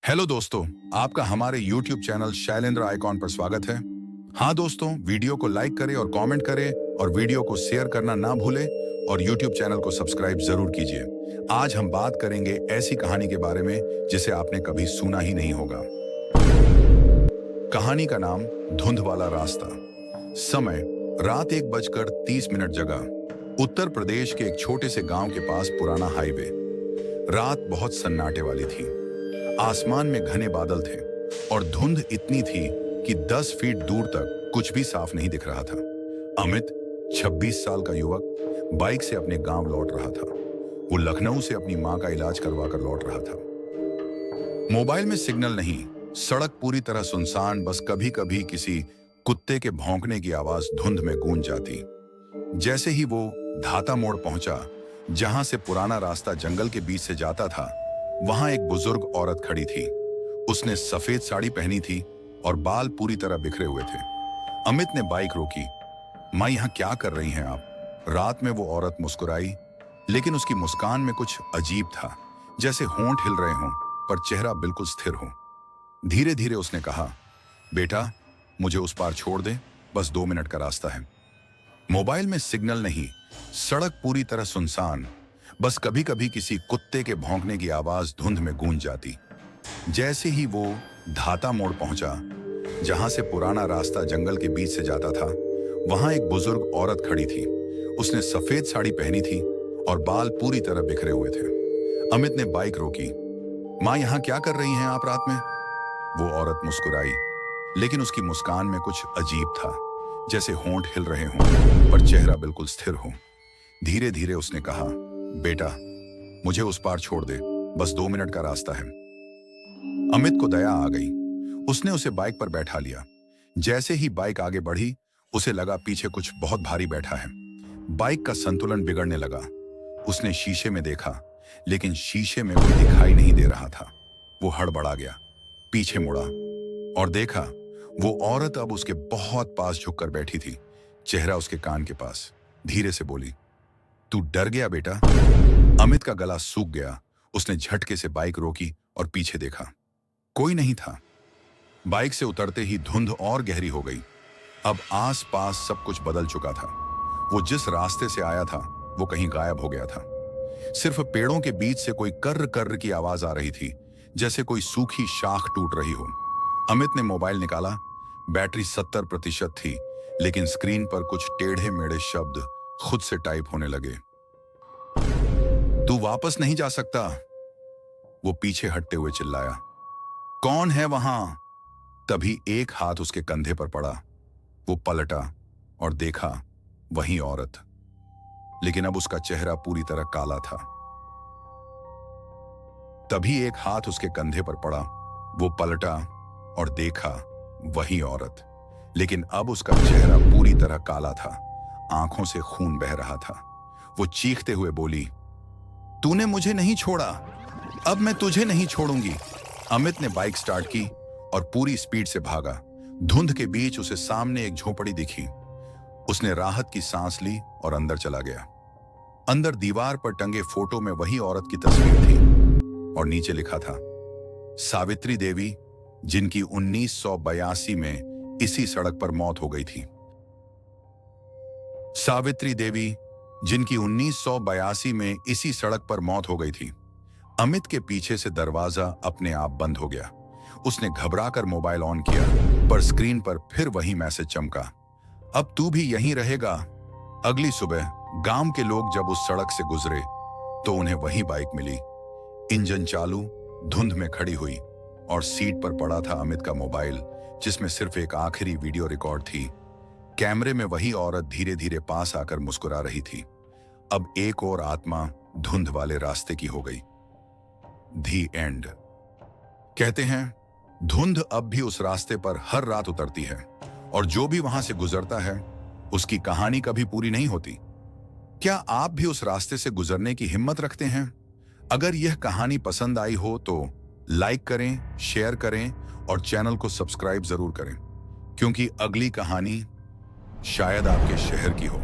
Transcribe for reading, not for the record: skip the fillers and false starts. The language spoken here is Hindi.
हेलो दोस्तों, आपका हमारे YouTube चैनल शैलेंद्र आइकॉन पर स्वागत है। हाँ दोस्तों, वीडियो को लाइक करें और कमेंट करें और वीडियो को शेयर करना ना भूलें और YouTube चैनल को सब्सक्राइब जरूर कीजिए। आज हम बात करेंगे ऐसी कहानी के बारे में जिसे आपने कभी सुना ही नहीं होगा। कहानी का नाम धुंध वाला रास्ता। समय रात 1:30 जगह उत्तर प्रदेश के एक छोटे से गांव के पास पुराना हाईवे। रात बहुत सन्नाटे वाली थी। आसमान में घने बादल थे और धुंध इतनी थी कि 10 फीट दूर तक कुछ भी साफ नहीं दिख रहा था। अमित 26 साल का युवक बाइक से अपने गांव लौट रहा था। वो लखनऊ से अपनी मां का इलाज करवा कर लौट रहा था। मोबाइल में सिग्नल नहीं, सड़क पूरी तरह सुनसान, बस कभी कभी किसी कुत्ते के भौंकने की आवाज धुंध में गूंज जाती। जैसे ही वो धाता मोड़ पहुंचा, जहां से पुराना रास्ता जंगल के बीच से जाता था, वहां एक बुजुर्ग औरत खड़ी थी। उसने सफेद साड़ी पहनी थी और बाल पूरी तरह बिखरे हुए थे। अमित ने बाइक रोकी। मां, यहां क्या कर रही हैं आप? रात में वो औरत मुस्कुराई, लेकिन उसकी मुस्कान में कुछ अजीब था, जैसे होंठ हिल रहे हों पर चेहरा बिल्कुल स्थिर हो। धीरे धीरे उसने कहा, बेटा मुझे उस पार छोड़ दे, बस 2 मिनट का रास्ता है। मोबाइल में सिग्नल नहीं, सड़क पूरी तरह सुनसान, बस कभी कभी किसी कुत्ते के भौंकने की आवाज धुंध में गूंज जाती। जैसे ही वो धाता मोड़ पहुंचा, जहां से पुराना रास्ता जंगल के बीच से जाता था, वहां एक बुजुर्ग औरत खड़ी थी। उसने सफेद साड़ी पहनी थी और बाल पूरी तरह बिखरे हुए थे। अमित ने बाइक रोकी। मां, यहां क्या कर रही हैं आप रात में? वो औरत मुस्कुराई, लेकिन उसकी मुस्कान में कुछ अजीब था, जैसे होंठ हिल रहे हों पर चेहरा बिल्कुल स्थिर हो। धीरे धीरे उसने कहा, बेटा मुझे उस पार छोड़ दे, बस 2 मिनट का रास्ता है। अमित को दया आ गई। उसने उसे बाइक पर बैठा लिया। जैसे ही बाइक आगे बढ़ी, उसे लगा पीछे कुछ बहुत भारी बैठा है। बाइक का संतुलन बिगड़ने लगा। उसने शीशे में देखा, लेकिन शीशे में कोई दिखाई नहीं दे रहा था। वो हड़बड़ा गया, पीछे मुड़ा और देखा वो औरत अब उसके बहुत पास झुककर बैठी थी, चेहरा उसके कान के पास। धीरे से बोली, तू डर गया बेटा? अमित का गला सूख गया। उसने झटके से बाइक रोकी और पीछे देखा। कोई नहीं था। बाइक से उतरते ही धुंध और गहरी हो गई। अब आस-पास सब कुछ बदल चुका था। वो जिस रास्ते से आया था, वो कहीं गायब हो गया था। सिर्फ पेड़ों के बीच से कोई कर्र कर्र की आवाज आ रही थी, जैसे कोई सूखी शाख टूट रही हो। अमित ने मोबाइल निकाला। बैटरी 70% थी, लेकिन स्क्रीन पर कुछ टेढ़े मेढ़े शब्द खुद से टाइप होने लगे। तू वापस नहीं जा सकता, वो पीछे हटते हुए चिल्लाया। कौन है वहां? तभी एक हाथ उसके कंधे पर पड़ा। वो पलटा और देखा, वही औरत, लेकिन अब उसका चेहरा पूरी तरह काला था। तभी एक हाथ उसके कंधे पर पड़ा। वो पलटा और देखा, वही औरत, लेकिन अब उसका चेहरा पूरी तरह काला था। आंखों से खून बह रहा था। वो चीखते हुए बोली, तूने मुझे नहीं छोड़ा, अब मैं तुझे नहीं छोड़ूंगी। अमित ने बाइक स्टार्ट की और पूरी स्पीड से भागा। धुंध के बीच उसे सामने एक झोपड़ी दिखी। उसने राहत की सांस ली और अंदर चला गया। अंदर दीवार पर टंगे फोटो में वही औरत की तस्वीर थी और नीचे लिखा था, सावित्री देवी, जिनकी 1982 में इसी सड़क पर मौत हो गई थी। सावित्री देवी, जिनकी 1982 में इसी सड़क पर मौत हो गई थी। अमित के पीछे से दरवाजा अपने आप बंद हो गया। उसने घबराकर मोबाइल ऑन किया, पर स्क्रीन पर फिर वही मैसेज चमका, अब तू भी यहीं रहेगा। अगली सुबह गांव के लोग जब उस सड़क से गुजरे तो उन्हें वही बाइक मिली, इंजन चालू, धुंध में खड़ी हुई और सीट पर पड़ा था अमित का मोबाइल, जिसमें सिर्फ एक आखिरी वीडियो रिकॉर्ड थी। कैमरे में वही औरत धीरे धीरे पास आकर मुस्कुरा रही थी। अब एक और आत्मा धुंध वाले रास्ते की हो गई। दी एंड। कहते हैं, धुंध अब भी उस रास्ते पर हर रात उतरती है और जो भी वहां से गुजरता है, उसकी कहानी कभी पूरी नहीं होती। क्या आप भी उस रास्ते से गुजरने की हिम्मत रखते हैं? अगर यह कहानी पसंद आई हो तो लाइक करें, शेयर करें और चैनल को सब्सक्राइब जरूर करें, क्योंकि अगली कहानी शायद आपके शहर की हो।